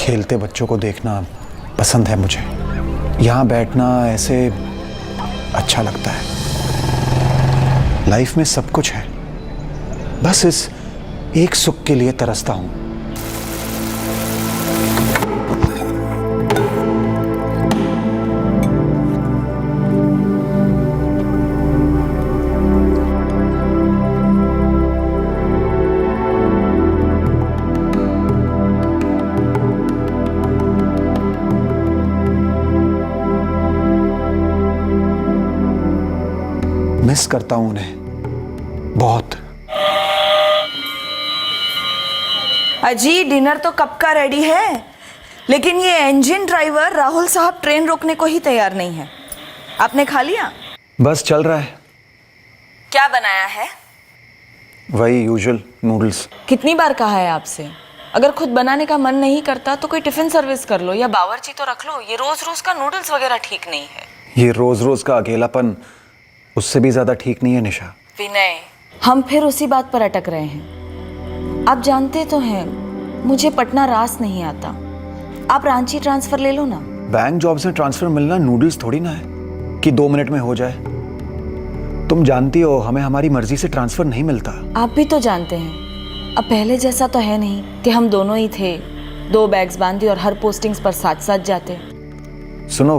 खेलते बच्चों को देखना पसंद है मुझे। यहाँ बैठना ऐसे अच्छा लगता है। लाइफ में सब कुछ है, बस इस एक सुख के लिए तरसता हूँ। मिस करता हूं उन्हें बहुत। अजी डिनर तो कब का रेडी है, लेकिन ये इंजन ड्राइवर राहुल साहब ट्रेन रोकने को ही तैयार नहीं है। आपने खा लिया? बस चल रहा है। क्या बनाया है? वही यूजुअल नूडल्स। कितनी बार कहा है आपसे, अगर खुद बनाने का मन नहीं करता तो कोई टिफिन सर्विस कर लो या बावर्ची तो रख लो। ये रोज रोज का नूडल्स वगैरह ठीक नहीं है। ये रोज रोज का अकेलापन उससे भी ज्यादा ठीक नहीं है निशा। विनय, हम फिर उसी बात पर अटक रहे हैं। आप जानते तो हैं मुझे पटना रास नहीं आता। आप रांची ट्रांसफर ले लो ना। बैंक जॉब से ट्रांसफर मिलना नूडल्स थोड़ी ना है कि 2 मिनट में हो जाए। तुम जानती हो हमें हमारी मर्जी से ट्रांसफर नहीं मिलता। आप भी तो जानते हैं अब पहले जैसा तो है नहीं कि हम दोनों ही थे, 2 बैग्स बांधी और हर पोस्टिंग्स पर साथ साथ जाते। सुनो,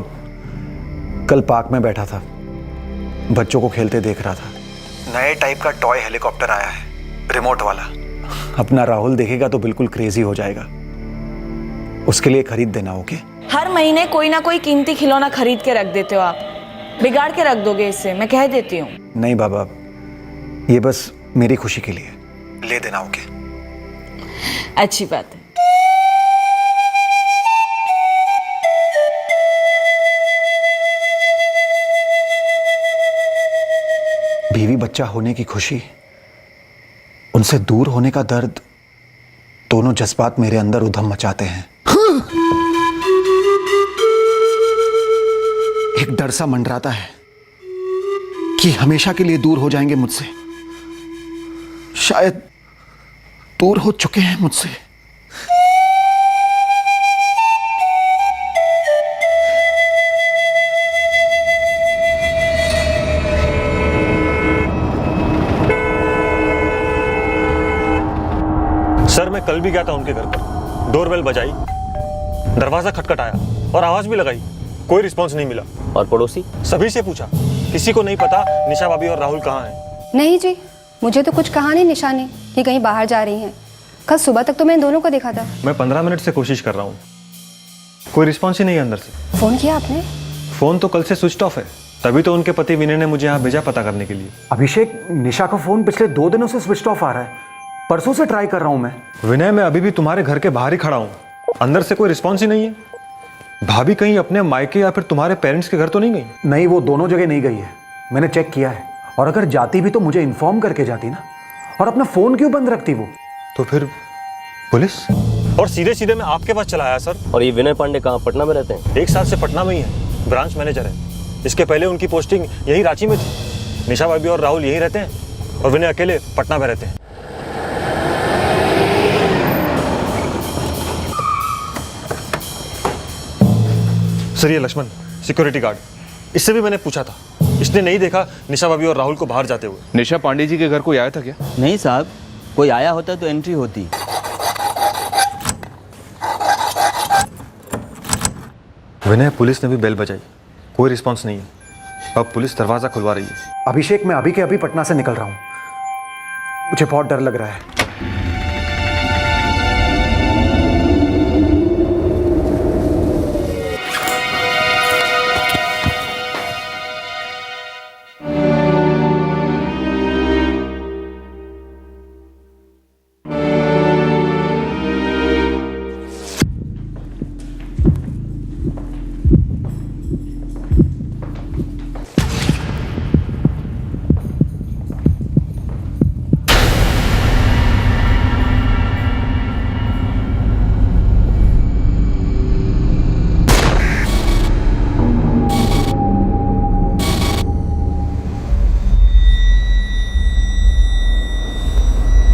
कल पार्क में बैठा था, बच्चों को खेलते देख रहा था। नए टाइप का टॉय हेलीकॉप्टर आया है, रिमोट वाला। अपना राहुल देखेगा तो बिल्कुल क्रेजी हो जाएगा। उसके लिए खरीद देना। ओके? हर महीने कोई ना कोई कीमती खिलौना खरीद के रख देते हो आप। बिगाड़ के रख दोगे इससे, मैं कह देती हूँ। नहीं बाबा, ये बस मेरी खुशी के लिए। ले देना। ओके? अच्छी बात है। बीवी बच्चा होने की खुशी, उनसे दूर होने का दर्द, दोनों जज्बात मेरे अंदर उधम मचाते हैं। एक डर सा मंडराता है कि हमेशा के लिए दूर हो जाएंगे मुझसे। शायद दूर हो चुके हैं मुझसे। सर, मैं कल भी गया था उनके घर पर। डोरबेल बजाई, दरवाजा खटखटाया और आवाज भी लगाई, कोई रिस्पांस नहीं मिला। और पड़ोसी? सभी से पूछा, किसी को नहीं पता निशा भाभी और राहुल कहाँ हैं। नहीं जी, मुझे तो कुछ कहा नहीं निशा ने कि कहीं बाहर जा रही हैं। कल सुबह तक तो मैं इन दोनों को देखा था। मैं 15 मिनट से कोशिश कर रहा हूँ, कोई रिस्पांस ही नहीं है अंदर से। फोन किया आपने? फोन तो कल से स्विच ऑफ है, तभी तो उनके पति विनय ने मुझे यहाँ भेजा पता करने के लिए। अभिषेक, निशा का फोन पिछले 2 दिनों से स्विच ऑफ आ रहा है। परसों से ट्राई कर रहा हूं मैं। विनय, मैं अभी भी तुम्हारे घर के बाहर ही खड़ा हूँ, अंदर से कोई रिस्पॉन्स ही नहीं है। भाभी कहीं अपने मायके या फिर तुम्हारे पेरेंट्स के घर तो नहीं गई? नहीं, वो दोनों जगह नहीं गई है। मैंने चेक किया है, और अगर जाती भी तो मुझे इन्फॉर्म करके जाती ना। और अपना फोन क्यों बंद रखती वो? तो फिर पुलिस? और सीधे सीधे मैं आपके पास चला आया सर। और ये विनय पांडे कहाँ, पटना में रहते हैं? 1 साल से पटना में ही है, ब्रांच मैनेजर है। इसके पहले उनकी पोस्टिंग यही रांची में थी। निशा भाभी और राहुल यही रहते हैं और विनय अकेले पटना में रहते हैं। सर, ये लक्ष्मण सिक्योरिटी गार्ड, इससे भी मैंने पूछा था, इसने नहीं देखा निशा भाभी और राहुल को बाहर जाते हुए। निशा पांडे जी के घर कोई आया था क्या? नहीं साहब, कोई आया होता तो एंट्री होती। विनय, पुलिस ने भी बेल बजाई, कोई रिस्पांस नहीं है। अब पुलिस दरवाजा खुलवा रही है। अभिषेक, मैं अभी के अभी पटना से निकल रहा हूं। मुझे बहुत डर लग रहा है।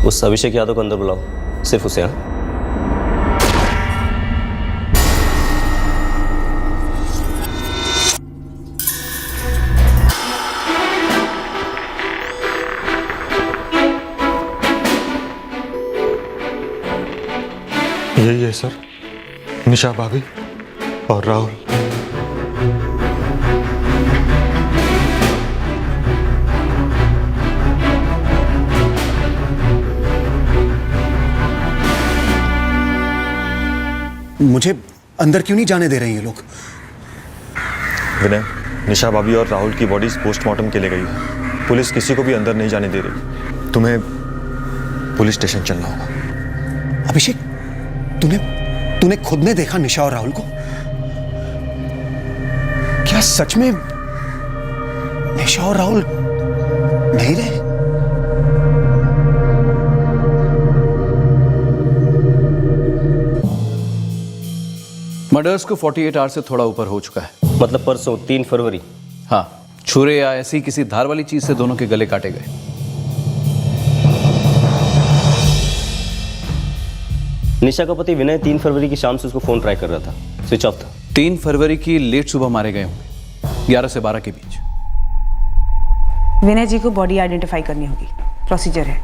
उस अभिषेक यादव को अंदर बुलाओ, सिर्फ उसे। हाँ, यही है सर, निशा भाभी और राहुल। मुझे अंदर क्यों नहीं जाने दे रहे हैं ये लोग? विनय, निशा भाभी और राहुल की बॉडीज पोस्टमार्टम के लिए गई है। पुलिस किसी को भी अंदर नहीं जाने दे रही। तुम्हें पुलिस स्टेशन चलना होगा। अभिषेक, तूने खुद ने देखा निशा और राहुल को? क्या सच में निशा और राहुल नहीं रहे? मर्डर्स को 48 आवर से थोड़ा ऊपर हो चुका है। मतलब परसों 3 फरवरी। हाँ, छुरे या ऐसी किसी धार वाली चीज से दोनों के गले काटे गए। निशा का पति विनय 3 फरवरी की शाम से उसको फोन ट्राई कर रहा था, स्विच ऑफ था। 3 फरवरी की लेट सुबह मारे गए होंगे, 11 से 12 के बीच। विनय जी को बॉडी आइडेंटिफाई करनी होगी, प्रोसीजर है।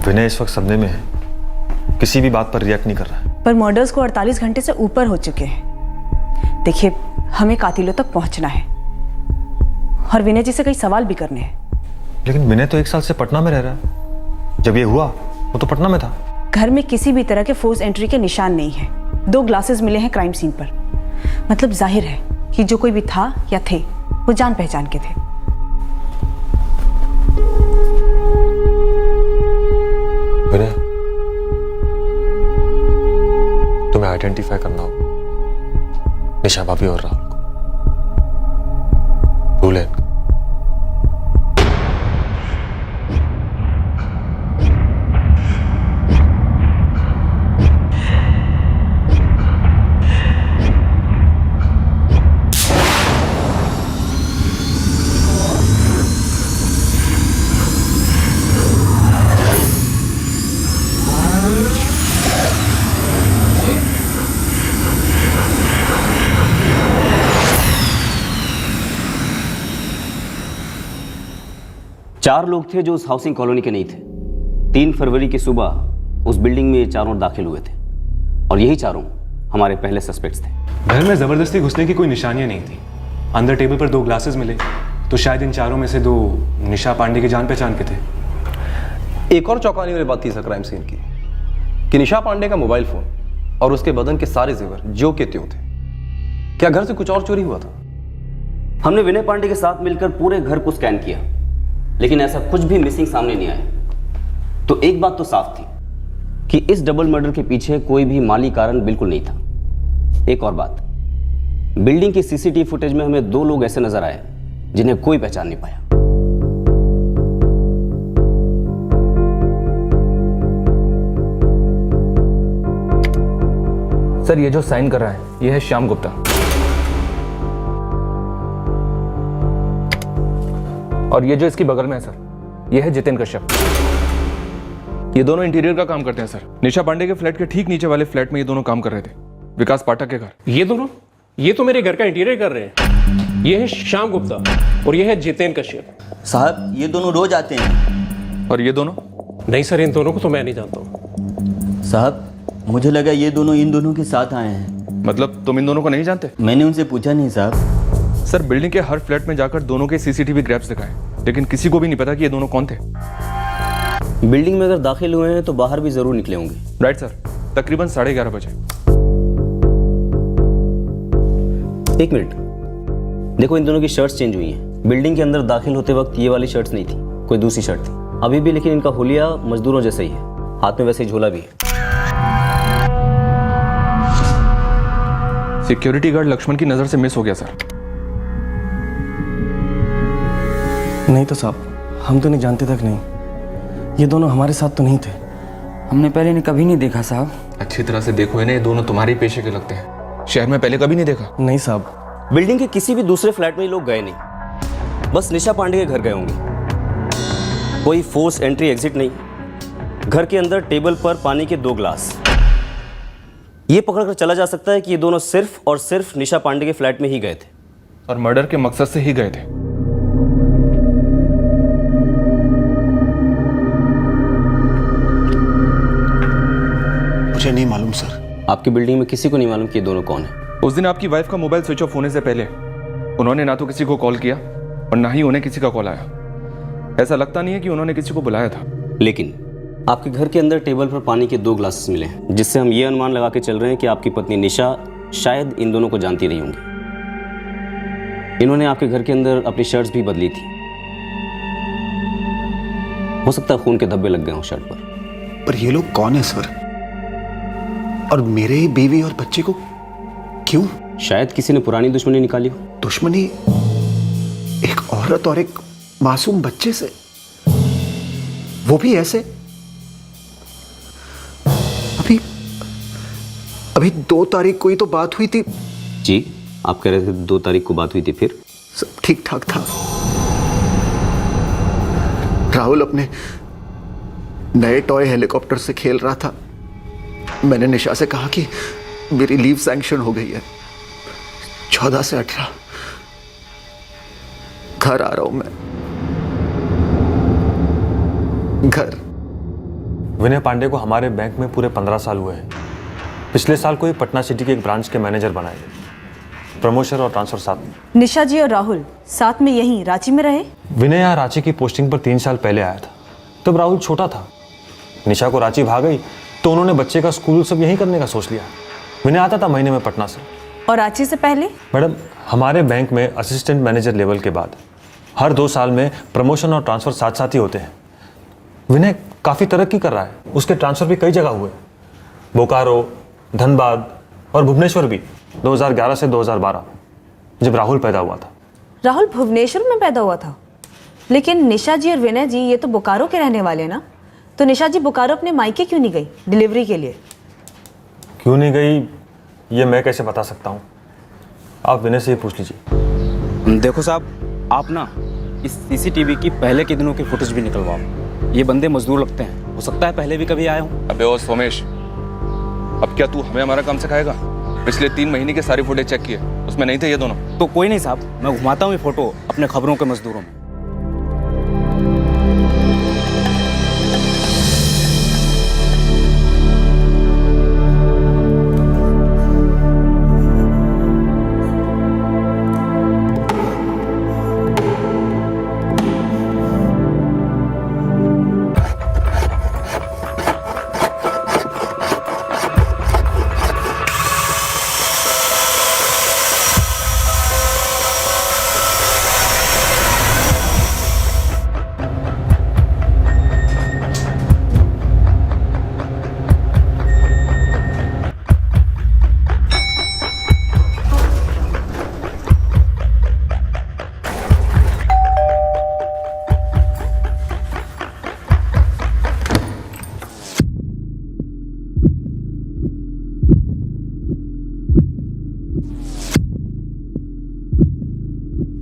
विनय इस वक्त सदमे में है, किसी भी बात पर रिएक्ट नहीं कर रहा है। पर मर्डर्स को 48 घंटे से ऊपर हो चुके हैं। देखिए, हमें कातिलों तक पहुंचना है और विनय जी से कई सवाल भी करने हैं। लेकिन विनय तो 1 साल से पटना में रह रहा है। जब ये हुआ वो तो पटना में था। घर में किसी भी तरह के फोर्स एंट्री के निशान नहीं है। 2 ग्लासेस मिले हैं क्राइम सीन पर। मतलब जाहिर है कि जो कोई भी था या थे वो जान पहचान के थे। विनय, तुम्हें आइडेंटिफाई करना होगा निशा भाभी और राहुल को। भूले इनको। चार लोग थे जो उस हाउसिंग कॉलोनी के नहीं थे। 3 फरवरी की सुबह उस बिल्डिंग में ये चारों दाखिल हुए थे और यही चारों हमारे पहले सस्पेक्ट्स थे। घर में जबरदस्ती घुसने की कोई निशानियां नहीं थी। अंदर टेबल पर 2 ग्लासेस मिले, तो शायद इन चारों में से 2 निशा पांडे की जान पहचान के थे। एक और चौंकाने वाली बात थी सर क्राइम सीन की कि निशा पांडे का मोबाइल फोन और उसके बदन के सारे जेवर ज्यों के त्यों थे। क्या घर से कुछ और चोरी हुआ था? हमने विनय पांडे के साथ मिलकर पूरे घर को स्कैन किया, लेकिन ऐसा कुछ भी मिसिंग सामने नहीं आया। तो एक बात तो साफ थी कि इस डबल मर्डर के पीछे कोई भी माली कारण बिल्कुल नहीं था। एक और बात, बिल्डिंग की सीसीटीवी फुटेज में हमें 2 लोग ऐसे नजर आए जिन्हें कोई पहचान नहीं पाया। सर, ये जो साइन कर रहा है ये है श्याम गुप्ता और ये जो इसकी बगल में है सर, ये है जितेन कश्यप। ये दोनों इंटीरियर का काम करते हैं सर। निशा पांडे के फ्लैट के ठीक नीचे वाले फ्लैट में ये दोनों काम कर रहे थे, विकास पाठक के घर। ये दोनों? ये तो मेरे घर का इंटीरियर कर रहे हैं। ये है श्याम गुप्ता और ये है जितेन कश्यप। साहब, ये दोनों रोज आते हैं। और ये दोनों? नहीं सर, इन दोनों को तो मैं नहीं जानता हूँ। साहब, मुझे लगा ये दोनों इन दोनों के साथ आए हैं। मतलब तुम इन दोनों को नहीं जानते? मैंने उनसे पूछा नहीं साहब। सर, बिल्डिंग के हर फ्लैट में जाकर दोनों के सीसीटीवी ग्रैब्स दिखाए, लेकिन किसी को भी नहीं पता कि ये दोनों कौन थे। बिल्डिंग में अगर दाखिल हुए हैं तो बाहर भी जरूर निकले होंगे। राइट सर, तकरीबन 11:30 बजे। एक मिनट, देखो इन दोनों की शर्ट्स चेंज हुई हैं। बिल्डिंग के अंदर दाखिल होते वक्त ये वाली शर्ट्स नहीं थी, कोई दूसरी शर्ट थी अभी भी, लेकिन इनका हुलिया मजदूरों जैसा ही है। हाथ में वैसे ही झोला भी है। सिक्योरिटी गार्ड लक्ष्मण की नजर से मिस हो गया सर। नहीं तो साहब, हम तो नहीं जानते तक नहीं। ये दोनों हमारे साथ तो नहीं थे। हमने पहले ने कभी नहीं देखा साहब। अच्छी तरह से देखो इन्हें, ये दोनों तुम्हारे पेशे के लगते हैं। शहर में पहले कभी नहीं देखा? नहीं साहब। बिल्डिंग के किसी भी दूसरे फ्लैट में लोग गए नहीं, बस निशा पांडे के घर गए होंगे। कोई फोर्स एंट्री एग्जिट नहीं। घर के अंदर टेबल पर पानी के 2 ग्लास। ये पकड़कर चला जा सकता है कि ये दोनों सिर्फ और सिर्फ निशा पांडे के फ्लैट में ही गए थे और मर्डर के मकसद से ही गए थे। मुझे नहीं मालूम सर। आपकी बिल्डिंग में किसी को नहीं मालूम कि ये दोनों कौन है? उस दिन आपकी वाइफ का मोबाइल स्विच ऑफ होने से पहले उन्होंने ना तो किसी को कॉल किया और ना ही उन्हें किसी का कॉल आया। ऐसा लगता नहीं है कि उन्होंने किसी को बुलाया था। लेकिन आपके घर के अंदर टेबल पर पानी के 2 ग्लासेस मिले हैं, जिससे हम ये अनुमान लगा के चल रहे हैं कि आपकी पत्नी निशा शायद इन दोनों को जानती रही होंगी। इन्होंने आपके घर के अंदर अपनी शर्ट्स भी बदली थी। हो सकता है खून के धब्बे लग गए हों शर्ट पर। ये लोग कौन है सर? और मेरे बीवी और बच्चे को क्यों? शायद किसी ने पुरानी दुश्मनी निकाली हो। दुश्मनी एक औरत और एक मासूम बच्चे से, वो भी ऐसे? अभी 2 तारीख को ही तो बात हुई थी। जी, आप कह रहे थे 2 तारीख को बात हुई थी, फिर सब ठीक ठाक था। राहुल अपने नए टॉय हेलीकॉप्टर से खेल रहा था। मैंने निशा से कहा कि मेरी लीव सैंक्शन हो गई है, 14 से 18 घर आ रहा हूं मैं, घर। विनय पांडे को हमारे बैंक में पूरे 15 साल हुए हैं। पिछले साल को ही पटना सिटी के एक ब्रांच के मैनेजर बनाए गए। प्रमोशन और ट्रांसफर साथ में। निशा जी और राहुल साथ में यहीं रांची में रहे? विनय यहाँ रांची की पोस्टिंग पर 3 साल पहले आया था, तब राहुल छोटा था। निशा को रांची भाग गई तो उन्होंने बच्चे का स्कूल सब यहीं करने का सोच लिया। विनय आता था महीने में पटना से। और रांची से पहले? मैडम, हमारे बैंक में असिस्टेंट मैनेजर लेवल के बाद हर 2 साल में प्रमोशन और ट्रांसफर साथ साथ ही होते हैं। विनय काफ़ी तरक्की कर रहा है, उसके ट्रांसफर भी कई जगह हुए, बोकारो, धनबाद और भुवनेश्वर भी, 2011 से 2012 जब राहुल पैदा हुआ था। राहुल भुवनेश्वर में पैदा हुआ था? लेकिन निशा जी और विनय जी ये तो बोकारो के रहने वाले हैं ना, तो निशा जी बोकारो अपने मायके क्यों नहीं गई डिलीवरी के लिए? क्यों नहीं गई ये मैं कैसे बता सकता हूँ, आप विनय से ही पूछ लीजिए। देखो साहब, आप ना इस सीसीटीवी की पहले के दिनों की फुटेज भी निकलवाओ। ये बंदे मजदूर लगते हैं, हो सकता है पहले भी कभी आए हों। अबे ओ सोमेश, अब क्या तू हमें हमारा काम सिखाएगा? पिछले 3 महीने के सारी फुटेज चेक किए, उसमें नहीं थे ये दोनों। तो कोई नहीं साहब, मैं घुमाता हूँ ये फोटो अपने खबरों के मजदूरों में।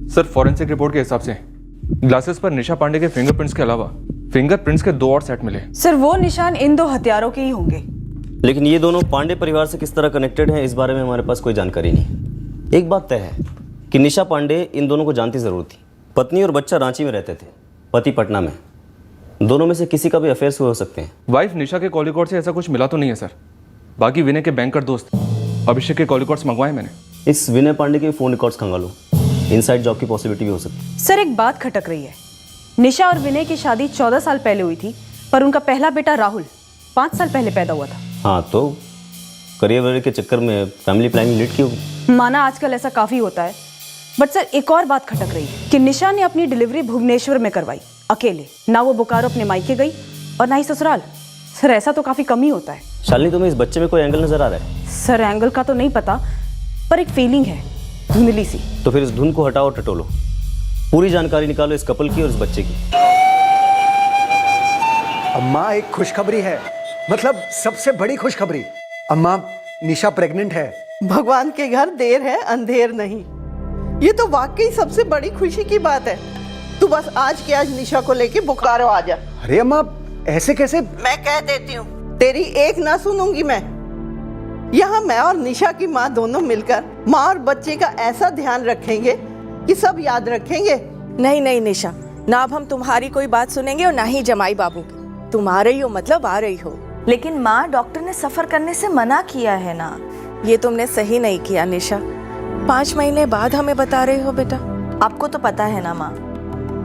सर, फॉरेंसिक रिपोर्ट के हिसाब से ग्लासेस पर निशा पांडे के फिंगरप्रिंट्स के अलावा फिंगरप्रिंट्स के 2 और सेट मिले। सर, वो निशान इन 2 हथियारों के ही होंगे। लेकिन ये दोनों पांडे परिवार से किस तरह कनेक्टेड हैं, इस बारे में हमारे पास कोई जानकारी नहीं। एक बात तय है कि निशा पांडे इन दोनों को जानती जरूर थी। पत्नी और बच्चा रांची में रहते थे, पति पटना में। दोनों में से किसी का भी अफेयर्स हुए हो सकते हैं। वाइफ निशा के कॉल रिकॉर्ड से ऐसा कुछ मिला तो नहीं है सर। बाकी विनय के बैंकर दोस्त अभिषेक के कॉल रिकॉर्ड्स मंगवाए मैंने। इस विनय पांडे के फोन रिकॉर्ड्स खंगालो, इनसाइड जॉब की पॉसिबिलिटी भी हो सकती है। सर, एक बात खटक रही है। निशा और विनय की शादी 14 साल पहले हुई थी, पर उनका पहला बेटा राहुल 5 साल पहले पैदा हुआ था। हाँ, तो करियर वरियर के चक्कर में फैमिली प्लानिंग लेट की होगी। माना आजकल ऐसा काफी होता है, बट सर एक और बात खटक रही है कि निशा ने अपनी डिलीवरी भुवनेश्वर में करवाई अकेले। ना वो बोकारो अपने मायके गई और ना ही ससुराल। सर, ऐसा तो काफी कम ही होता है। शालिनी, तुम्हें इस बच्चे में कोई एंगल नजर आ रहा है? सर, एंगल का तो नहीं पता, पर एक फीलिंग है, धुंधली सी। तो फिर इस धुन को हटाओ, टटोलो, पूरी जानकारी निकालो इस कपल की और इस बच्चे की। अम्मा, एक खुशखबरी है, मतलब सबसे बड़ी खुशखबरी। अम्मा, निशा प्रेग्नेंट है। भगवान के घर देर है अंधेर नहीं। ये तो वाकई सबसे बड़ी खुशी की बात है। तू बस आज के आज निशा को लेके बोकारो आ जा। अरे अम्मा, ऐसे कैसे? मैं कह देती हूँ, तेरी एक ना सुनूंगी मैं। यहाँ मैं और निशा की माँ दोनों मिलकर माँ और बच्चे का ऐसा ध्यान रखेंगे कि सब याद रखेंगे। नहीं नहीं निशा, ना अब हम तुम्हारी कोई बात सुनेंगे और ना ही जमाई बाबू की। तुम आ रही हो मतलब आ रही हो। लेकिन माँ, डॉक्टर ने सफर करने से मना किया है ना। ये तुमने सही नहीं किया निशा। 5 महीने बाद हमें बता रहे हो बेटा। आपको तो पता है ना माँ,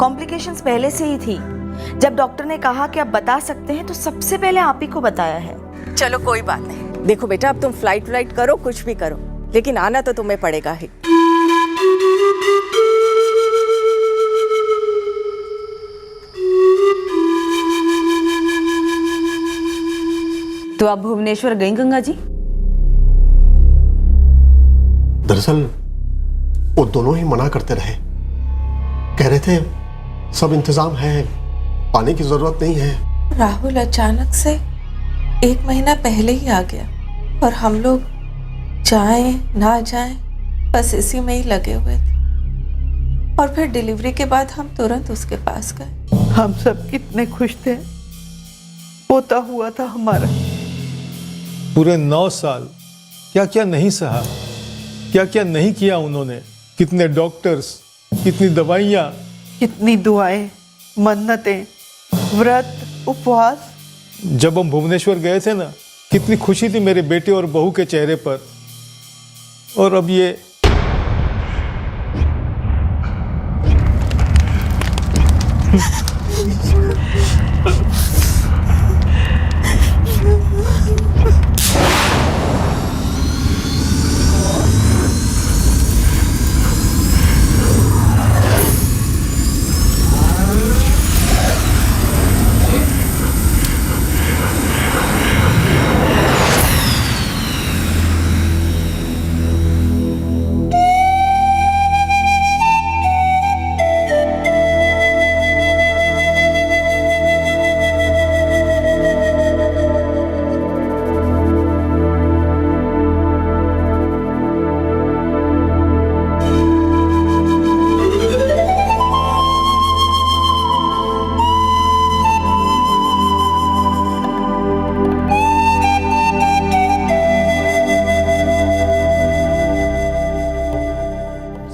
कॉम्प्लिकेशंस पहले से ही थी। जब डॉक्टर ने कहा कि आप बता सकते हैं तो सबसे पहले आप ही को बताया है। चलो कोई बात नहीं। देखो बेटा, अब तुम फ्लाइट करो, कुछ भी करो, लेकिन आना तो तुम्हें पड़ेगा ही। तो आप भुवनेश्वर गई गंगा जी? दरअसल वो दोनों ही मना करते रहे, कह रहे थे सब इंतजाम है, पानी की जरूरत नहीं है। राहुल अचानक से 1 महीना पहले ही आ गया और हम लोग जाएं ना जाएं बस इसी में ही लगे हुए थे। और फिर डिलीवरी के बाद हम तुरंत उसके पास गए। हम सब कितने खुश थे, पोता हुआ था हमारा। पूरे 9 साल क्या क्या नहीं सहा, क्या क्या नहीं किया उन्होंने। कितने डॉक्टर्स, कितनी दवाइयाँ, कितनी दुआएं, मन्नतें, व्रत, उपवास। जब हम भुवनेश्वर गए थे ना, कितनी खुशी थी मेरे बेटे और बहू के चेहरे पर। और अब ये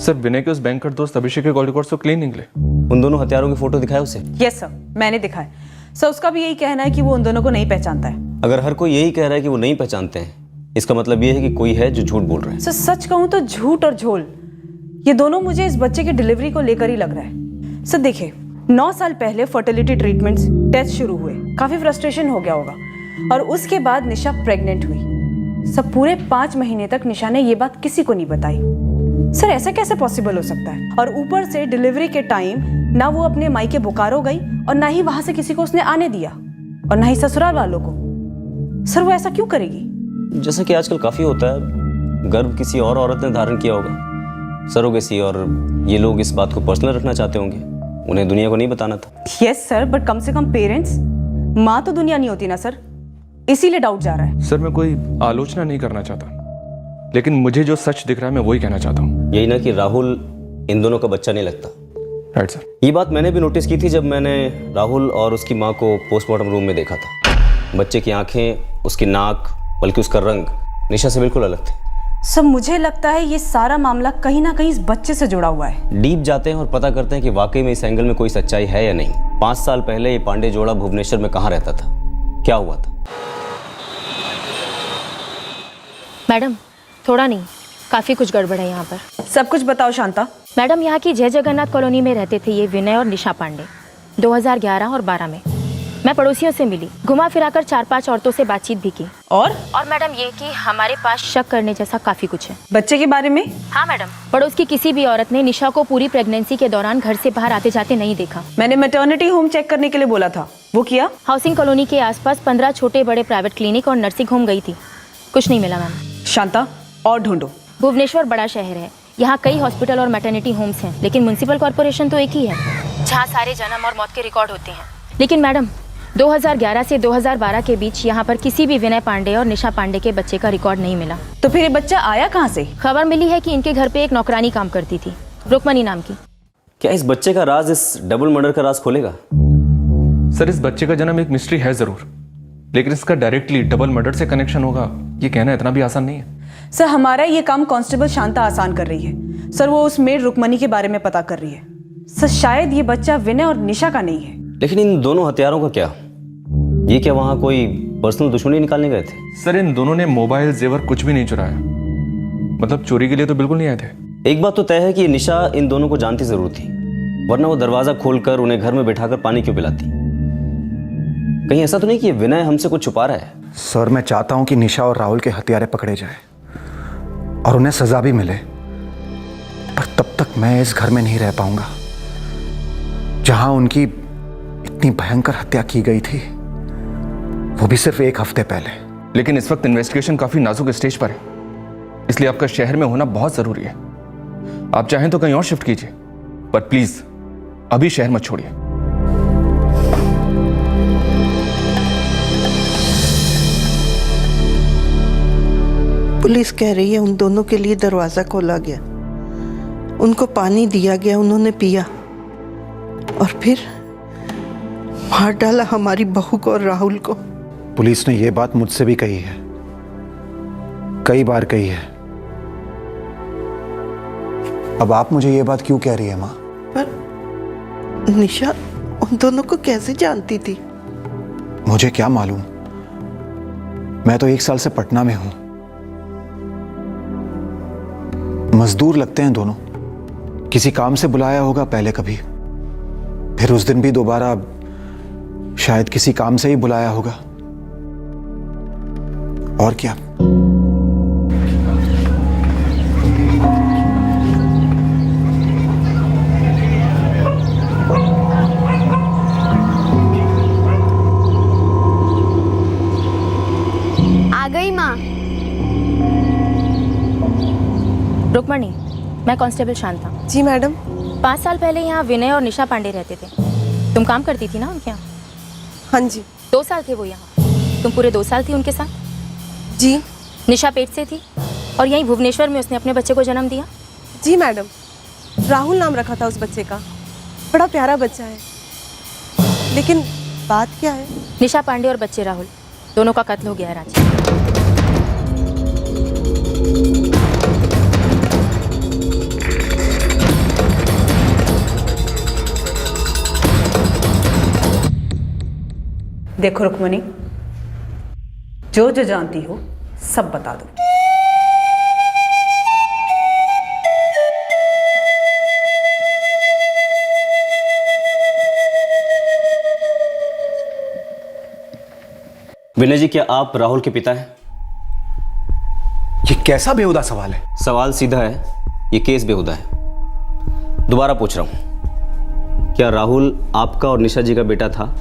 सर, विनय के उस बैंकर दोस्त अभिषेक के कॉल रिकॉर्ड्स तो क्लीन निकले। उन दोनों हथियारों की फोटो दिखाए उसे? यस सर, मैंने दिखाया। सर, उसका भी यही कहना है कि वो उन दोनों को नहीं पहचानता है। अगर हर कोई यही कह रहा है कि वो नहीं पहचानते हैं, इसका मतलब ये है कि कोई है जो झूठ बोल रहा है। सर, सच कहूँ तो झूठ और झोल, ये दोनों मुझे इस बच्चे की डिलीवरी को लेकर ही लग रहा है। सर देखिए, 9 साल पहले फर्टिलिटी ट्रीटमेंट्स, टेस्ट शुरू हुए, काफी फ्रस्ट्रेशन हो गया होगा और उसके बाद निशा प्रेग्नेंट हुई। सर, पूरे 5 महीने तक निशा ने ये बात किसी को नहीं बताई। सर, ऐसा कैसे पॉसिबल हो सकता है? और ऊपर से डिलीवरी के टाइम ना वो अपने मायके बोकारो गई और ना ही वहां से किसी को उसने आने दिया और ना ही ससुराल वालों को। सर, वो ऐसा क्यों करेगी? जैसा कि आजकल काफी होता है, गर्भ किसी और औरत ने धारण किया होगा, सरोगेसी, और ये लोग इस बात को पर्सनल रखना चाहते होंगे, उन्हें दुनिया को नहीं बताना था। यस सर, बट कम से कम पेरेंट्स, माँ तो दुनिया नहीं होती ना सर, इसीलिए डाउट जा रहा है। सर, मैं कोई आलोचना नहीं करना चाहता, लेकिन मुझे जो सच दिख रहा है मैं वही कहना चाहता हूँ। यही ना कि राहुल इन दोनों का बच्चा नहीं लगता। Right sir. ये बात मैंने भी नोटिस की थी जब मैंने राहुल और उसकी माँ को पोस्टमार्टम रूम में देखा था। बच्चे की आंखें, उसकी नाक, बल्कि उसका रंग निशा से बिल्कुल अलग थे। सब मुझे लगता है ये सारा मामला कहीं ना कहीं इस बच्चे से जुड़ा हुआ है। डीप जाते हैं और पता करते हैं कि वाकई में इस एंगल में कोई सच्चाई है या नहीं। 5 साल पहले ये पांडे जोड़ा भुवनेश्वर में कहाँ रहता था, क्या हुआ था? मैडम, थोड़ा नहीं, काफ़ी कुछ गड़बड़ है यहाँ पर। सब कुछ बताओ शांता। मैडम, यहाँ की जय जगन्नाथ कॉलोनी में रहते थे ये विनय और निशा पांडे। 2011 और 12 में मैं पड़ोसियों से मिली, घुमा फिराकर 4-5 औरतों से बातचीत भी की। और मैडम, ये कि हमारे पास शक करने जैसा काफ़ी कुछ है। बच्चे के बारे में? हाँ मैडम, पड़ोस की किसी भी औरत ने निशा को पूरी प्रेगनेंसी के दौरान घर से बाहर आते जाते नहीं देखा। मैंने मैटरनिटी होम चेक करने के लिए बोला था, वो किया? हाउसिंग कॉलोनी के आसपास 15 छोटे बड़े प्राइवेट क्लिनिक और नर्सिंग होम गई थी, कुछ नहीं मिला मैम। शांता, और ढूंढो। भुवनेश्वर बड़ा शहर है, यहाँ कई हॉस्पिटल और मैटरनिटी होम्स हैं, लेकिन म्युनिसिपल कॉर्पोरेशन तो एक ही है जहाँ सारे जन्म और मौत के रिकॉर्ड होते हैं। लेकिन मैडम, 2011 से 2012 के बीच यहाँ पर किसी भी विनय पांडे और निशा पांडे के बच्चे का रिकॉर्ड नहीं मिला। तो फिर ये बच्चा आया कहाँ से? खबर मिली है कि इनके घर पे एक नौकरानी काम करती थी, रुक्मणी नाम की। क्या इस बच्चे का राज इस डबल मर्डर का राज खोलेगा? सर, इस बच्चे का जन्म एक मिस्ट्री है जरूर, लेकिन इसका डायरेक्टली डबल मर्डर से कनेक्शन होगा ये कहना इतना भी आसान नहीं है। सर, हमारा ये काम कांस्टेबल शांता आसान कर रही है। सर, वो उस मेड रुक्मणी के बारे में पता कर रही है। सर, शायद ये बच्चा विनय और निशा का नहीं है। लेकिन इन दोनों हथियारों का क्या? ये क्या वहाँ कोई पर्सनल दुश्मनी निकालने गए थे? सर इन दोनों ने मोबाइल जेवर कुछ भी नहीं चुराया, मतलब चोरी के लिए तो बिल्कुल नहीं आए थे। एक बात तो तय है कि निशा इन दोनों को जानती जरूर थी, वरना वो दरवाजा खोलकर उन्हें घर में बिठाकर पानी क्यों पिलाती? कहीं ऐसा तो नहीं कि विनय हमसे कुछ छुपा रहा है? सर मैं चाहता हूं कि निशा और राहुल के हत्यारे पकड़े जाए और उन्हें सजा भी मिले, पर तब तक मैं इस घर में नहीं रह पाऊंगा जहां उनकी इतनी भयंकर हत्या की गई थी, वो भी सिर्फ 1 हफ्ते पहले। लेकिन इस वक्त इन्वेस्टिगेशन काफी नाजुक स्टेज पर है, इसलिए आपका शहर में होना बहुत जरूरी है। आप चाहें तो कहीं और शिफ्ट कीजिए, पर प्लीज अभी शहर मत छोड़िए। पुलिस कह रही है उन दोनों के लिए दरवाजा खोला गया, उनको पानी दिया गया, उन्होंने पिया और फिर मार डाला हमारी बहू को और राहुल को। पुलिस ने यह बात मुझसे भी कही है, कई बार कही है। अब आप मुझे ये बात क्यों कह रही है माँ? पर निशा उन दोनों को कैसे जानती थी? मुझे क्या मालूम, मैं तो 1 साल से पटना में हूं। मजदूर लगते हैं दोनों, किसी काम से बुलाया होगा पहले कभी, फिर उस दिन भी दोबारा शायद किसी काम से ही बुलाया होगा, और क्या। आ गई माँ। रुक्मणी, मैं कांस्टेबल शांता। जी मैडम। 5 साल पहले यहाँ विनय और निशा पांडे रहते थे, तुम काम करती थी ना उनके यहाँ? हाँ जी। 2 साल थे वो यहाँ, तुम पूरे 2 साल थी उनके साथ? जी। निशा पेट से थी और यहीं भुवनेश्वर में उसने अपने बच्चे को जन्म दिया? जी मैडम, राहुल नाम रखा था उस बच्चे का, बड़ा प्यारा बच्चा है। लेकिन बात क्या है? निशा पांडे और बच्चे राहुल दोनों का कत्ल हो गया है रांची। देखो रुक्मणी, जो जो जानती हो सब बता दो। विनय जी, क्या आप राहुल के पिता हैं? ये कैसा बेहुदा सवाल है? सवाल सीधा है, ये केस बेहुदा है। दोबारा पूछ रहा हूं, क्या राहुल आपका और निशा जी का बेटा था?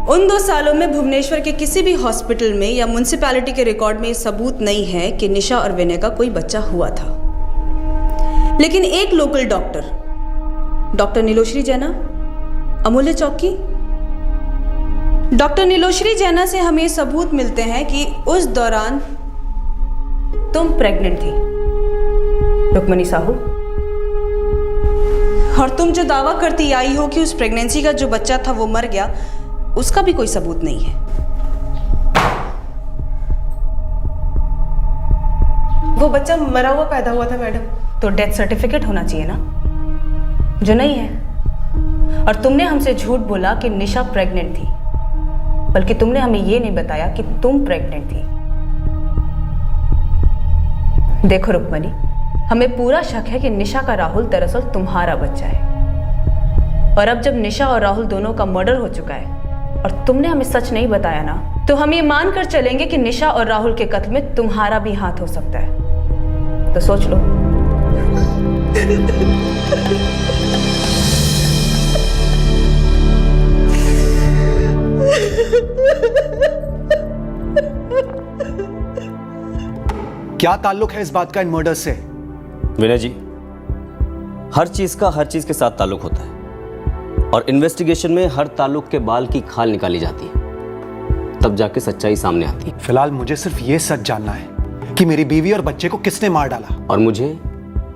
उन 2 सालों में भुवनेश्वर के किसी भी हॉस्पिटल में या म्युनिसिपैलिटी के रिकॉर्ड में सबूत नहीं है कि निशा और विनय का कोई बच्चा हुआ था। लेकिन एक लोकल डॉक्टर नीलोश्री जैना, अमूल्य चौक की डॉक्टर नीलोश्री जैना से हमें सबूत मिलते हैं कि उस दौरान तुम प्रेग्नेंट थी, रुक्मणी साहू। और तुम जो दावा करती आई हो कि उस प्रेगनेंसी का जो बच्चा था वो मर गया, उसका भी कोई सबूत नहीं है। वो बच्चा मरा हुआ पैदा हुआ था मैडम, तो डेथ सर्टिफिकेट होना चाहिए ना, जो नहीं है। और तुमने हमसे झूठ बोला कि निशा प्रेग्नेंट थी, बल्कि तुमने हमें ये नहीं बताया कि तुम प्रेग्नेंट थी। देखो रुक्मणी, हमें पूरा शक है कि निशा का राहुल दरअसल तुम्हारा बच्चा है। और अब जब निशा और राहुल दोनों का मर्डर हो चुका है और तुमने हमें सच नहीं बताया ना, तो हम ये मानकर चलेंगे कि निशा और राहुल के कत्ल में तुम्हारा भी हाथ हो सकता है। तो सोच लो। क्या ताल्लुक है इस बात का इन मर्डर्स से? विनय जी, हर चीज के साथ ताल्लुक होता है, और इन्वेस्टिगेशन में हर ताल्लुक के बाल की खाल निकाली जाती है, तब जाके सच्चाई सामने आती है। फिलहाल मुझे सिर्फ ये सच जानना है कि मेरी बीवी और बच्चे को किसने मार डाला, और मुझे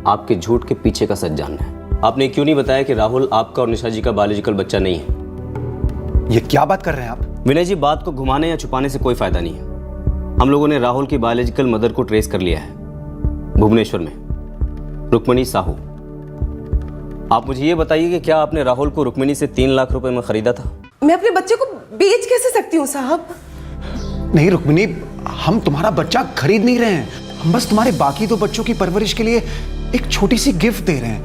आपके झूठ के पीछे का सच जानना है। आपने क्यों नहीं बताया कि राहुल आपका और निशा जी का बायोलॉजिकल बच्चा नहीं है? ये क्या बात कर रहे हैं आप? विनय जी, बात को घुमाने या छुपाने से कोई फायदा नहीं है। हम लोगों ने राहुल की बायोलॉजिकल मदर को ट्रेस कर लिया है, भुवनेश्वर में, रुक्मणी साहू। आप मुझे ये बताइए कि क्या आपने राहुल को रुक्मणी से 3 लाख रुपए में खरीदा था? मैं अपने बच्चे को बेच कैसे सकती हूँ साहब? नहीं रुक्मिनी, हम तुम्हारा बच्चा खरीद नहीं रहे हैं, हम बस तुम्हारे बाकी दो बच्चों की परवरिश के लिए एक छोटी सी गिफ्ट दे रहे हैं,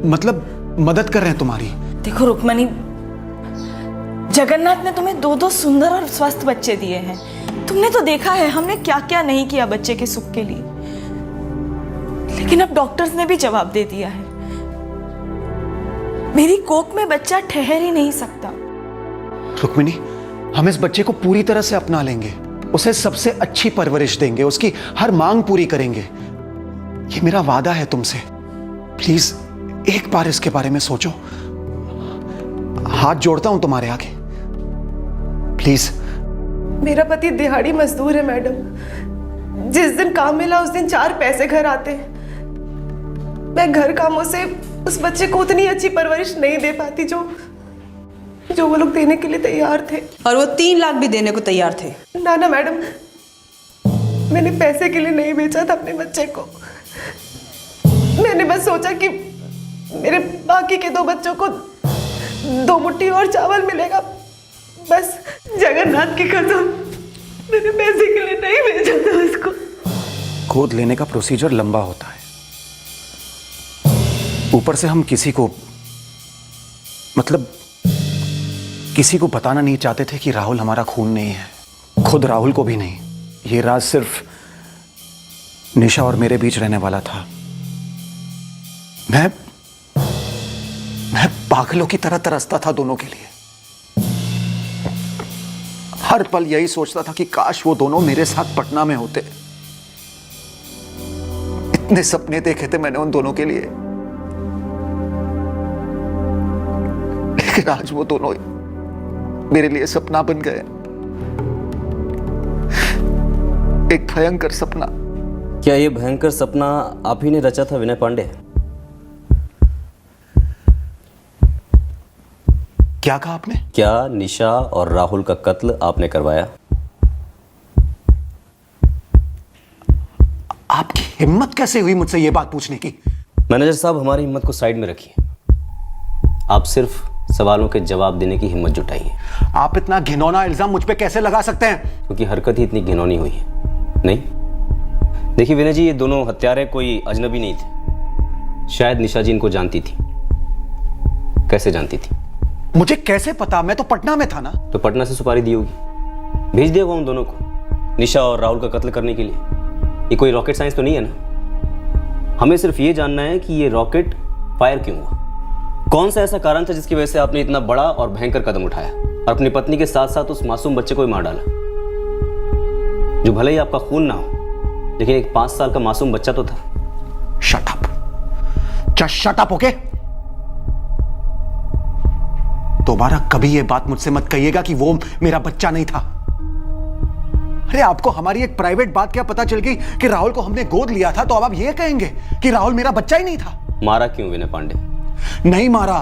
मतलब मदद कर रहे हैं तुम्हारी। देखो रुक्मिनी, जगन्नाथ ने तुम्हें दो दो सुंदर और स्वस्थ बच्चे दिए हैं। तुमने तो देखा है हमने क्या क्या नहीं किया बच्चे के सुख के लिए, लेकिन अब डॉक्टर्स ने भी जवाब दे दिया है, मेरी कोख में बच्चा ठहर ही नहीं सकता। रुक्मिनी, हम इस बच्चे को पूरी तरह से अपना लेंगे, उसे सबसे अच्छी परवरिश देंगे, उसकी हर मांग पूरी करेंगे, ये मेरा वादा है तुमसे। प्लीज एक बार इसके बारे में सोचो, हाथ जोड़ता हूं तुम्हारे आगे, प्लीज। मेरा पति दिहाड़ी मजदूर है मैडम, जिस दिन काम मिला उस दिन 4 पैसे घर आते हैं। मैं घर कामों से उस बच्चे को उतनी अच्छी परवरिश नहीं दे पाती जो वो लोग देने के लिए तैयार थे, और वो 3 लाख भी देने को तैयार थे। ना ना मैडम, मैंने पैसे के लिए नहीं बेचा था अपने बच्चे को। मैंने बस सोचा कि मेरे बाकी के 2 बच्चों को 2 मुट्ठी और चावल मिलेगा, बस। जगन्नाथ की कसम, मैंने पैसे के लिए नहीं भेजा था उसको। गोद लेने का प्रोसीजर लंबा होता है, ऊपर से हम किसी को, मतलब किसी को बताना नहीं चाहते थे कि राहुल हमारा खून नहीं है, खुद राहुल को भी नहीं। ये राज सिर्फ निशा और मेरे बीच रहने वाला था। मैं पागलों की तरह तरसता था दोनों के लिए, हर पल यही सोचता था कि काश वो दोनों मेरे साथ पटना में होते। इतने सपने देखे थे मैंने उन दोनों के लिए, लेकिन आज वो दोनों मेरे लिए सपना बन गए, एक भयंकर सपना। क्या ये भयंकर सपना आप ही ने रचा था विनय पांडे? क्या कहा आपने? क्या निशा और राहुल का कत्ल आपने करवाया? आपकी हिम्मत कैसे हुई मुझसे ये बात पूछने की? मैनेजर साहब, हमारी हिम्मत को साइड में रखिए, आप सिर्फ सवालों के जवाब देने की हिम्मत जुटाइए। आप इतना घिनौना इल्जाम मुझ पे कैसे लगा सकते हैं? क्योंकि हरकत ही इतनी घिनौनी हुई है। नहीं, देखिए विनय जी, ये दोनों हत्यारे कोई अजनबी नहीं थे। शायद निशा जी इनको जानती थी। कैसे जानती थी? मुझे कैसे पता, मैं तो पटना में था ना। तो पटना से सुपारी दी होगी, भेज दिया होगा उन दोनों को निशा और राहुल का कत्ल करने के लिए। ये कोई रॉकेट साइंस तो नहीं है ना? हमें सिर्फ ये जानना है कि ये रॉकेट फायर क्यों हुआ, कौन सा ऐसा कारण था जिसकी वजह से आपने इतना बड़ा और भयंकर कदम उठाया और अपनी पत्नी के साथ साथ उस मासूम बच्चे को ही मार डाला, जो भले ही आपका खून ना हो, लेकिन एक 5 साल का मासूम बच्चा तो था। Shut up, just shut up, okay? दोबारा कभी ये बात मुझसे मत कहिएगा कि वो मेरा बच्चा नहीं था। अरे आपको हमारी एक प्राइवेट बात क्या पता चल गई कि राहुल को हमने गोद लिया था, तो अब आप ये कहेंगे कि राहुल मेरा बच्चा ही नहीं था? मारा क्यों विनय पांडे? नहीं मारा,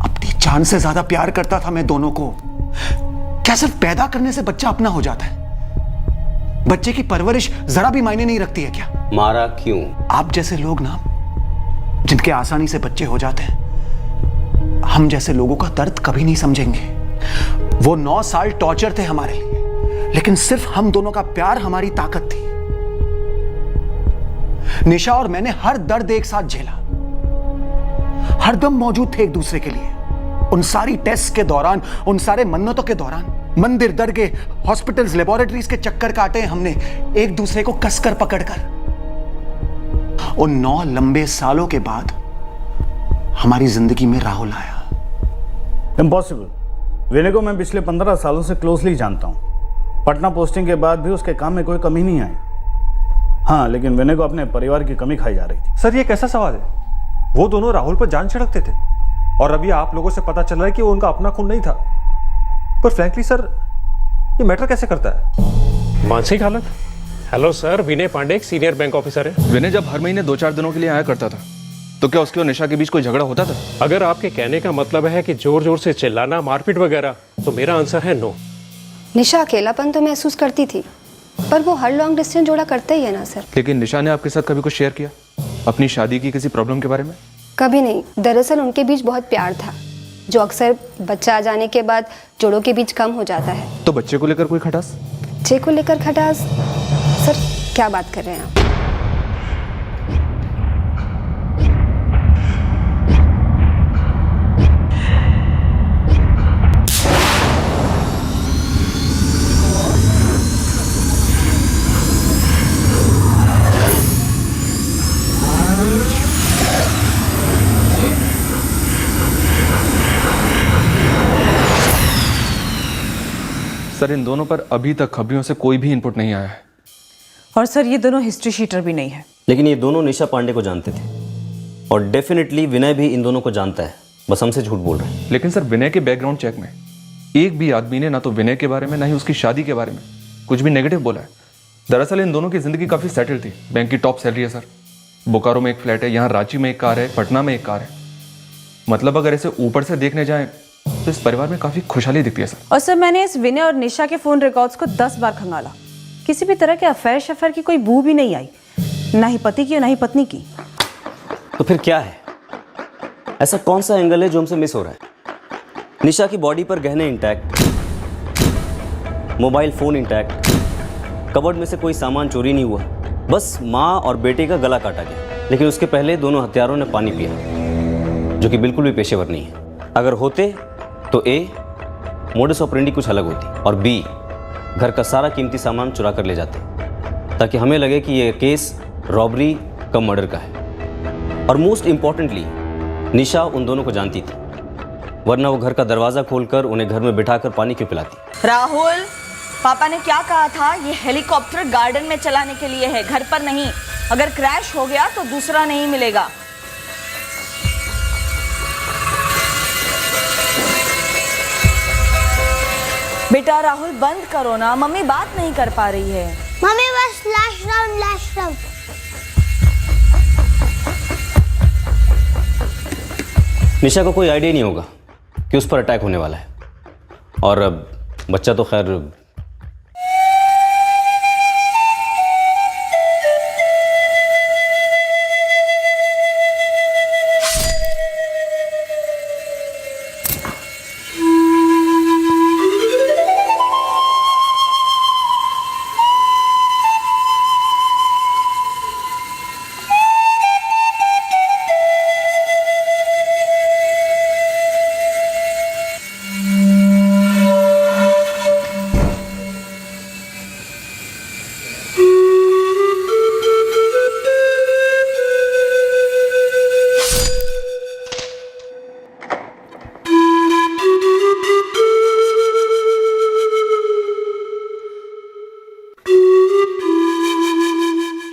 अपनी जान से ज्यादा प्यार करता था मैं दोनों को। क्या सिर्फ पैदा करने से बच्चा अपना हो जाता है? बच्चे की परवरिश जरा भी मायने नहीं रखती है क्या? मारा क्यों? आप जैसे लोग ना, जिनके आसानी से बच्चे हो जाते हैं, हम जैसे लोगों का दर्द कभी नहीं समझेंगे। वो 9 साल टॉर्चर थे हमारे लिए, लेकिन सिर्फ हम दोनों का प्यार हमारी ताकत थी। निशा और मैंने हर दर्द एक साथ झेला, हरदम मौजूद थे एक दूसरे के लिए। उन सारी टेस्ट के दौरान, उन सारे मन्नतों के दौरान, मंदिर, दरगाह, हॉस्पिटल्स, लेबोरेटरीज के चक्कर काटे हमने एक दूसरे को कसकर पकड़कर। उन 9 लंबे सालों के बाद हमारी जिंदगी में राहुल आया। इम्पॉसिबल। विनय को मैं पिछले 15 सालों से क्लोजली जानता हूँ। पटना पोस्टिंग के बाद भी उसके काम में कोई कमी नहीं आई। हाँ, लेकिन विनय को अपने परिवार की कमी खाई जा रही थी। सर, ये कैसा सवाल है? वो दोनों राहुल पर जान छिड़कते थे और अभी आप लोगों से पता चल रहा है कि वो उनका अपना खून नहीं था। पर फ्रैंकली सर, ये मैटर कैसे करता है? मानसिक हालत। हेलो सर, विनय पांडे एक सीनियर बैंक ऑफिसर है। विनय जब हर महीने 2-4 दिनों के लिए आया करता था, तो क्या उसके और निशा के बीच कोई झगड़ा होता था? अगर आपके कहने का मतलब है कि जोर जोर से चिल्लाना, मारपीट वगैरह, तो मेरा आंसर है नो। निशा अकेलापन तो महसूस करती थी, पर वो हर लॉन्ग डिस्टेंस जोड़ा करता ही है ना सर। लेकिन निशा ने आपके साथ कभी कुछ शेयर किया अपनी शादी की किसी प्रॉब्लम के बारे में? कभी नहीं। दरअसल उनके बीच बहुत प्यार था, जो अक्सर बच्चा आ जाने के बाद जोड़ों के बीच कम हो जाता है। तो बच्चे को लेकर कोई खटास? बच्चे को लेकर खटास? सर क्या बात कर रहे हैं आप? सर इन दोनों पर अभी तक खबरियों से कोई भी इनपुट नहीं आया है। और सर ये दोनों हिस्ट्री शीटर भी नहीं है। लेकिन ये दोनों निशा पांडे को जानते थे और डेफिनेटली विनय भी इन दोनों को जानता है, बस हमसे झूठ बोल रहे हैं। लेकिन सर विनय के बैकग्राउंड चेक में एक भी आदमी ने ना तो विनय के बारे में ना ही उसकी शादी के बारे में कुछ भी नेगेटिव बोला है। दरअसल इन दोनों की जिंदगी काफी सेटल थी, बैंक की टॉप सैलरी है सर, बोकारो में एक फ्लैट है, यहाँ रांची में एक कार है, पटना में एक कार है। मतलब अगर ऐसे ऊपर से देखने जाएं तो इस परिवार में काफी खुशहाली दिखती है सर। और सर मैंने इस विनय और निशा के फोन रिकॉर्ड्स को 10 बार खंगाला, किसी भी तरह के अफेयर शफेयर की कोई बू भी नहीं आई, ना ही पति की और ना ही पत्नी की। तो फिर क्या है? ऐसा कौन सा एंगल है जो हमसे मिस हो रहा है? निशा की बॉडी पर गहने intact, mobile phone intact, cupboard में से कोई सामान चोरी नहीं हुआ, बस माँ और बेटे का गला काटा गया। लेकिन उसके पहले दोनों हत्यारों ने पानी पिया, जो कि बिल्कुल भी पेशेवर नहीं है। अगर होते तो ए, मोडस ऑपरेंडी कुछ अलग होती, और बी, घर का सारा कीमती सामान चुरा कर ले जाते, ताकि हमें लगे कि ये केस रॉबरी कम मर्डर का है। और मोस्ट इंपॉर्टेंटली निशा उन दोनों को जानती थी, वरना वो घर का दरवाज़ा खोलकर उन्हें घर में बिठाकर पानी क्यों पिलाती? राहुल, पापा ने क्या कहा था? ये हेलीकॉप्टर गार्डन में चलाने के लिए है, घर पर नहीं। अगर क्रैश हो गया तो दूसरा नहीं मिलेगा। बेटा राहुल बंद करो ना, मम्मी बात नहीं कर पा रही है। मम्मी बस लास्ट राउंड, लास्ट राउंड। निशा को कोई आइडिया नहीं होगा कि उस पर अटैक होने वाला है, और बच्चा तो खैर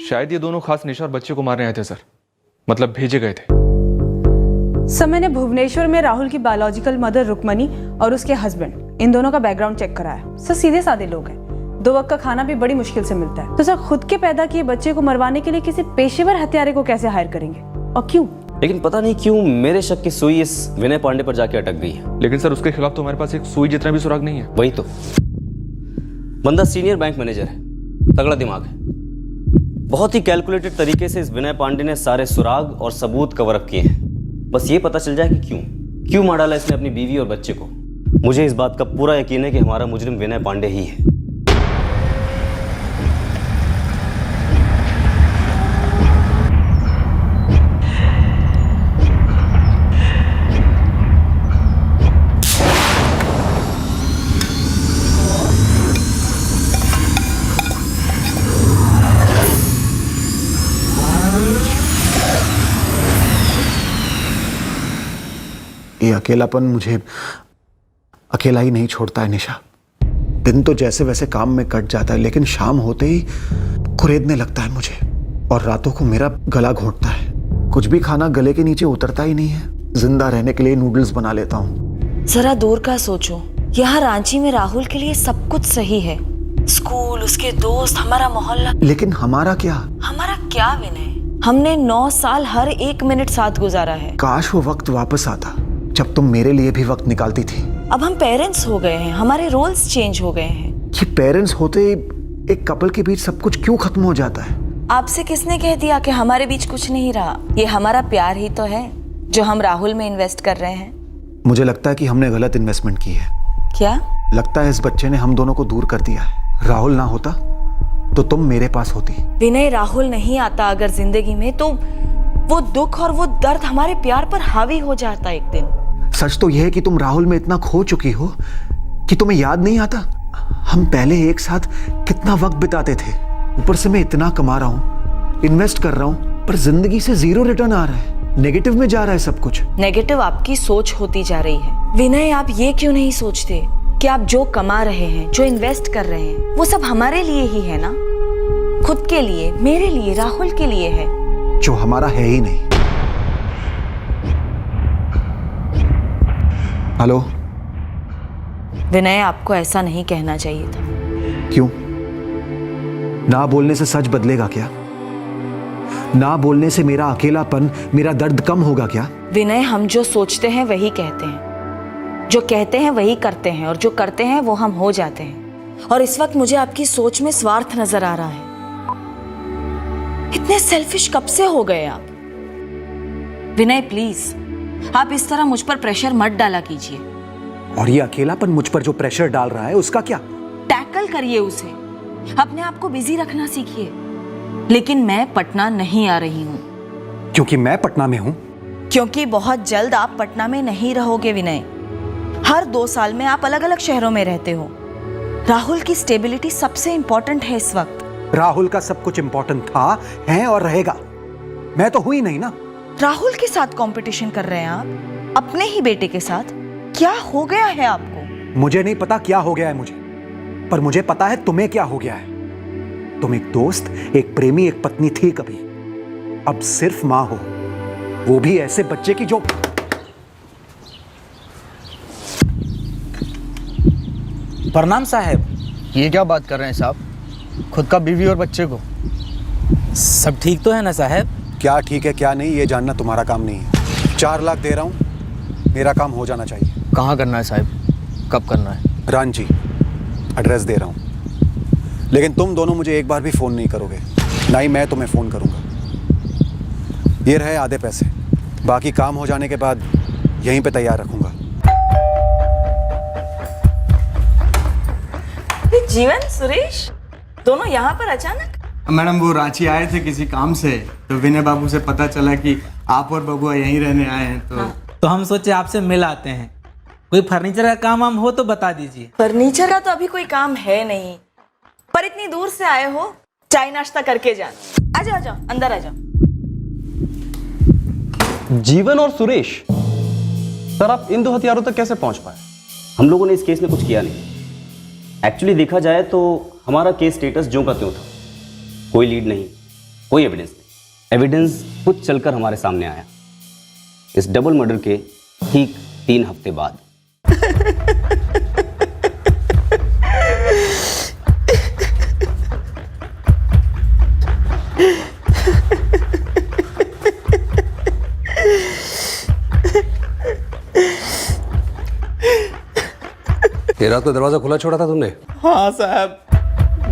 शायद ये दोनों खास निशा और बच्चे को मारने आए थे सर, मतलब भेजे गए थे। सर मैंने भुवनेश्वर में राहुल की बायोलॉजिकल मदर रुक्मणी और उसके हस्बैंड, इन दोनों का बैकग्राउंड चेक कराया। सर सीधे साधे लोग हैं, 2 वक्त का खाना भी बड़ी मुश्किल से मिलता है। तो सर खुद के पैदा किए बच्चे को मरवाने के लिए किसी पेशेवर हत्यारे को कैसे हायर करेंगे और क्यों? लेकिन पता नहीं क्यों मेरे शक की सुई इस विनय पांडे पर जाके अटक गई है। लेकिन सर उसके खिलाफ तो हमारे पास एक सुई जितना भी सुराग नहीं है। वही तो, बंदा सीनियर बैंक मैनेजर है, तगड़ा दिमाग है, बहुत ही कैलकुलेटेड तरीके से इस विनय पांडे ने सारे सुराग और सबूत कवर अप किए हैं। बस ये पता चल जाए कि क्यों मार डाला इसने अपनी बीवी और बच्चे को। मुझे इस बात का पूरा यकीन है कि हमारा मुजरिम विनय पांडे ही है। ये अकेलापन मुझे अकेला ही नहीं छोड़ता है निशा। दिन तो जैसे वैसे काम में कट जाता है, लेकिन शाम होते ही कुरेदने लगता है मुझे, और रातों को मेरा गला घोंटता है। कुछ भी खाना गले के नीचे उतरता ही नहीं है। जिंदा रहने के लिए नूडल्स बना लेता हूँ। जरा दूर का सोचो, यहाँ रांची में राहुल के लिए सब कुछ सही है, स्कूल, उसके दोस्त, हमारा मोहल्ला। लेकिन हमारा क्या? हमारा क्या विनय? हमने 9 साल हर एक मिनट साथ गुजारा है। काश वो वक्त वापस आता जब तुम मेरे लिए भी वक्त निकालती थी। अब हम पेरेंट्स हो गए हैं, हमारे रोल्स चेंज हो गए हैं। ये पेरेंट्स होते ही एक कपल के बीच सब कुछ क्यों खत्म हो जाता है? आपसे किसने कह दिया कि हमारे बीच कुछ नहीं रहा? ये हमारा प्यार ही तो है जो हम राहुल में इन्वेस्ट कर रहे हैं। मुझे लगता है कि हमने गलत इन्वेस्टमेंट की है। क्या? लगता है इस बच्चे ने हम दोनों को दूर कर दिया है। राहुल ना होता तो तुम मेरे पास होती। विनय, राहुल नहीं आता अगर जिंदगी में तो वो दुख और वो दर्द हमारे प्यार पर हावी हो जाता एक दिन। सच तो यह है कि तुम राहुल में इतना खो चुकी हो कि तुम्हें याद नहीं आता हम पहले एक साथ कितना वक्त बिताते थे। ऊपर से मैं इतना कमा रहा हूँ, इन्वेस्ट कर रहा हूँ, पर जिंदगी से जीरो रिटर्न आ रहा है, नेगेटिव में जा रहा है सब कुछ। नेगेटिव आपकी सोच होती जा रही है। विनय, आप ये क्यों नहीं सोचते कि आप जो कमा रहे हैं, जो इन्वेस्ट कर रहे हैं, वो सब हमारे लिए ही है ना? खुद के लिए, मेरे लिए, राहुल के लिए है, जो हमारा है ही नहीं। हेलो विनय, आपको ऐसा नहीं कहना चाहिए था। क्यों? ना बोलने से सच बदलेगा क्या? ना बोलने से मेरा अकेलापन, मेरा दर्द कम होगा क्या? विनय, हम जो सोचते हैं वही कहते हैं, जो कहते हैं वही करते हैं, और जो करते हैं वो हम हो जाते हैं। और इस वक्त मुझे आपकी सोच में स्वार्थ नजर आ रहा है। इतने सेल्फिश कब से हो गए आप? विनय प्लीज, आप इस तरह मुझ पर प्रेशर मत डाला कीजिए। और ये अकेलापन मुझ पर जो प्रेशर डाल रहा है उसका क्या? टैकल करिए उसे, अपने आप को बिजी रखना सीखिए। लेकिन मैं पटना नहीं आ रही हूँ। क्योंकि मैं पटना में हूँ? क्योंकि बहुत जल्द आप पटना में नहीं रहोगे विनय। हर 2 साल में आप अलग अलग शहरों में रहते हो। राहुल की स्टेबिलिटी सबसे इंपॉर्टेंट है इस वक्त। राहुल का सब कुछ इंपॉर्टेंट था, है और रहेगा। मैं तो हुई नहीं ना। राहुल के साथ कंपटीशन कर रहे हैं आप, अपने ही बेटे के साथ। क्या हो गया है आपको? मुझे नहीं पता क्या हो गया है मुझे, पर मुझे पता है तुम्हें क्या हो गया है। तुम एक दोस्त, एक प्रेमी, एक पत्नी थी कभी, अब सिर्फ मां हो, वो भी ऐसे बच्चे की जो। प्रणाम साहब। ये क्या बात कर रहे हैं साहब? खुद का बीवी और बच्चे को। सब ठीक तो है ना साहब? क्या ठीक है क्या नहीं ये जानना तुम्हारा काम नहीं है। 4 लाख दे रहा हूं, मेरा काम हो जाना चाहिए। कहाँ करना है साहब? कब करना है? रांची, एड्रेस दे रहा हूं। लेकिन तुम दोनों मुझे एक बार भी फोन नहीं करोगे, ना ही मैं तुम्हें फोन करूंगा। ये रहे आधे पैसे, बाकी काम हो जाने के बाद यहीं पे तैयार रखूंगा। जीवन, सुरेश, दोनों यहाँ पर अचानक? मैडम वो रांची आए थे किसी काम से, तो विनय बाबू से पता चला कि आप और बबुआ यहीं रहने आए हैं, तो हम सोचे आपसे मिल आते हैं। कोई फर्नीचर का काम वाम हो तो बता दीजिए। फर्नीचर का तो अभी कोई काम है नहीं, पर इतनी दूर से आए हो, चाय नाश्ता करके जाना। आ जाओ, अंदर आ जाओ। जीवन और सुरेश, सर आप इन 2 हथियारों तक कैसे पहुंच पाए? हम लोगों ने इस केस में कुछ किया नहीं। एक्चुअली देखा जाए तो हमारा केस स्टेटस ज्यों का त्यों था। कोई लीड नहीं, कोई एविडेंस नहीं। एविडेंस खुद चलकर हमारे सामने आया इस डबल मर्डर के ठीक 3 हफ्ते बाद। ये रात को दरवाजा खुला छोड़ा था तुमने? हाँ साहब,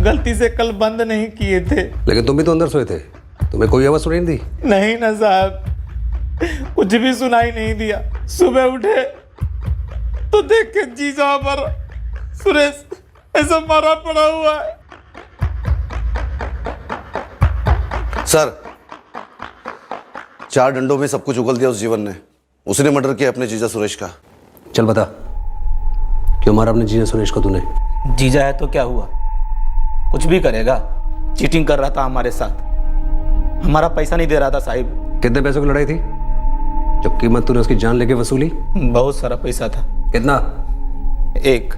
गलती से कल बंद नहीं किए थे। लेकिन तुम भी तो अंदर सोए थे, तुम्हें कोई आवाज सुनाई नहीं दी? नहीं ना साहब, कुछ भी सुनाई नहीं दिया। सुबह उठे तो देख के जीजा पर सुरेश ऐसा मारा पड़ा हुआ है। सर, 4 डंडों में सब कुछ उगल दिया उस जीवन ने। उसने मर्डर किया अपने जीजा सुरेश का। चल बता, क्यों मारा अपने जीजा सुरेश को तूने? जीजा है तो क्या हुआ, कुछ भी करेगा। चीटिंग कर रहा था हमारे साथ, हमारा पैसा नहीं दे रहा था साहिब। कितने पैसों की लड़ाई थी? जब कीमत तूने उसकी जान लेके वसूली? बहुत सारा पैसा था। कितना? 1।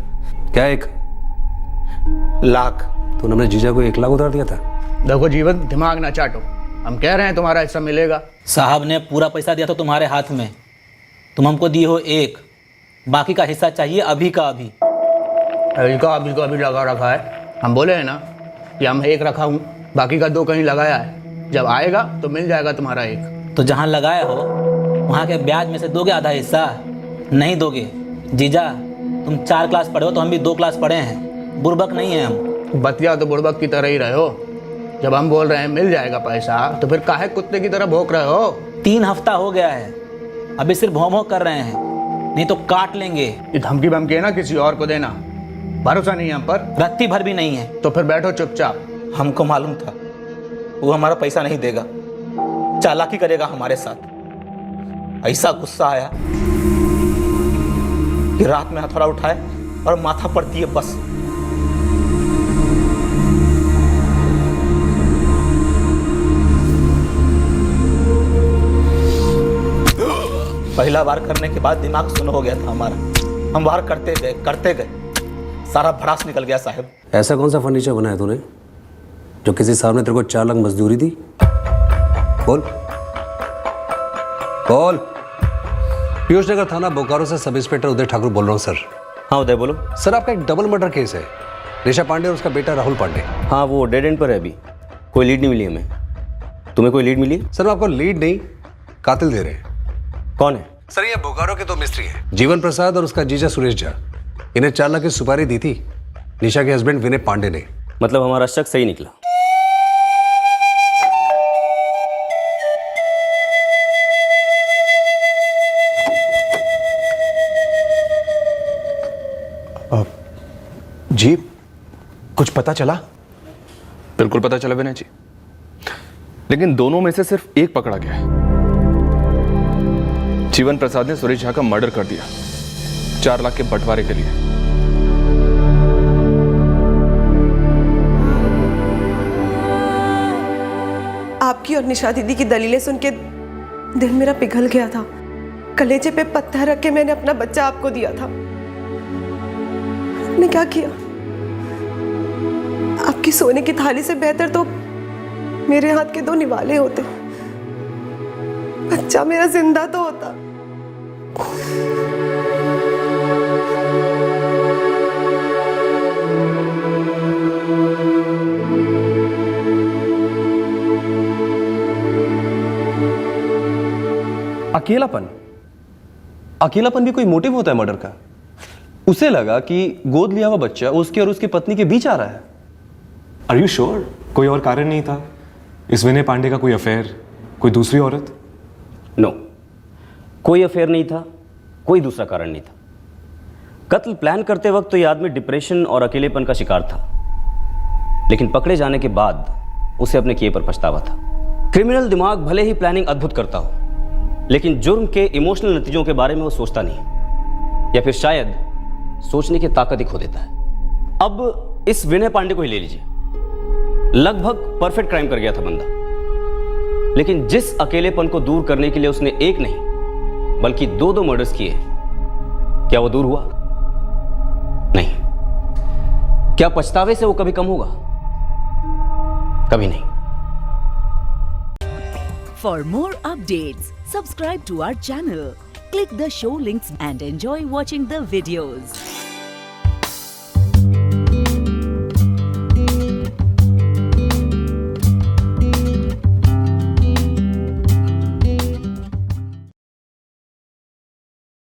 क्या 1 लाख? तूने अपने जीजा को 1 लाख उधार दिया था? देखो जीवन, दिमाग ना चाटो, हम कह रहे हैं तुम्हारा हिस्सा मिलेगा। साहब ने पूरा पैसा दिया था तुम्हारे हाथ में, तुम हमको दिए हो 1, बाकी का हिस्सा चाहिए अभी का अभी। अभी का अभी लगा रखा है। हम बोले हैं ना कि हम 1 रखा हूँ, बाकी का 2 कहीं लगाया है। जब आएगा तो मिल जाएगा तुम्हारा 1। तो जहाँ लगाया हो वहाँ के ब्याज में से दोगे आधा हिस्सा? नहीं दोगे। जीजा, तुम 4 क्लास पढ़े हो तो हम भी 2 क्लास पढ़े हैं, बुर्बक नहीं है हम। बतिया तो बुर्बक की तरह ही रहे हो। जब हम बोल रहे हैं मिल जाएगा पैसा, तो फिर काहे कुत्ते की तरह भौंक रहे हो? 3 हफ्ता हो गया है, अभी सिर्फ भौं भौं कर रहे हैं। नहीं तो काट लेंगे। ये धमकी बमकी है ना किसी और को देना, भरोसा नहीं है हम पर। रत्ती भर भी नहीं है। तो फिर बैठो चुपचाप। हमको मालूम था वो हमारा पैसा नहीं देगा, चालाकी करेगा हमारे साथ। ऐसा गुस्सा आया कि रात में हथौड़ा उठाए और माथा पड़ती है बस। पहला बार करने के बाद दिमाग सुन हो गया था हमारा। हम बार करते गए, सारा भड़ास निकल गया साहब। ऐसा कौन सा फर्नीचर बनाया तूने जो किसी साहब ने तेरे को 4 लाख मजदूरी दी? बोल बोल। पीयूष नगर थाना बोकारो से सब इंस्पेक्टर उदय ठाकुर बोल रहा हूँ सर। हाँ उदय बोलो। सर आपका एक डबल मर्डर केस है, निशा पांडे और उसका बेटा राहुल पांडे। हाँ वो डेड एंड पर है, अभी कोई लीड नहीं मिली हमें। तुम्हें कोई लीड मिली? सर आपको लीड नहीं, कातिल दे रहे हैं। कौन है? सर ये बोकारो के 2 मिस्त्री हैं, जीवन प्रसाद और उसका जीजा सुरेश झा। इन्हें 4 लाख की सुपारी दी थी निशा के हस्बैंड विनय पांडे ने। मतलब हमारा शक सही निकला। जी कुछ पता चला? बिल्कुल पता चला विनय जी, लेकिन दोनों में से सिर्फ एक पकड़ा गया है। जीवन प्रसाद ने सुरेश झा का मर्डर कर दिया 4 लाख के बंटवारे के लिए। आपकी और निशा दीदी की दलीलें सुन के दिल मेरा पिघल गया था। कलेजे पे पत्थर रख के मैंने अपना बच्चा आपको दिया था। आपने क्या किया? आपकी सोने की थाली से बेहतर तो मेरे हाथ के 2 निवाले होते। बच्चा मेरा जिंदा तो होता। अकेलापन भी कोई मोटिव होता है मर्डर का? उसे लगा कि गोद लिया हुआ बच्चा उसके और उसकी पत्नी के बीच आ रहा है। आर यू श्योर कोई और कारण नहीं था? इस विनय पांडे का कोई अफेयर, कोई दूसरी औरत? नो, कोई अफेयर नहीं था, कोई दूसरा कारण नहीं था। कत्ल प्लान करते वक्त तो ये आदमी डिप्रेशन और अकेलेपन का शिकार था, लेकिन पकड़े जाने के बाद उसे अपने किए पर पछतावा था। क्रिमिनल दिमाग भले ही प्लानिंग अद्भुत करता हो, लेकिन जुर्म के इमोशनल नतीजों के बारे में वो सोचता नहीं, या फिर शायद सोचने की ताकत ही खो देता है। अब इस विनय पांडे को ही ले लीजिए, लगभग परफेक्ट क्राइम कर गया था बंदा, लेकिन जिस अकेलेपन को दूर करने के लिए उसने एक नहीं बल्कि 2 मर्डर्स किए, क्या वो दूर हुआ? नहीं। क्या पछतावे से वो कभी कम होगा? कभी नहीं। For more updates, subscribe to our channel, click the show links and enjoy watching the videos.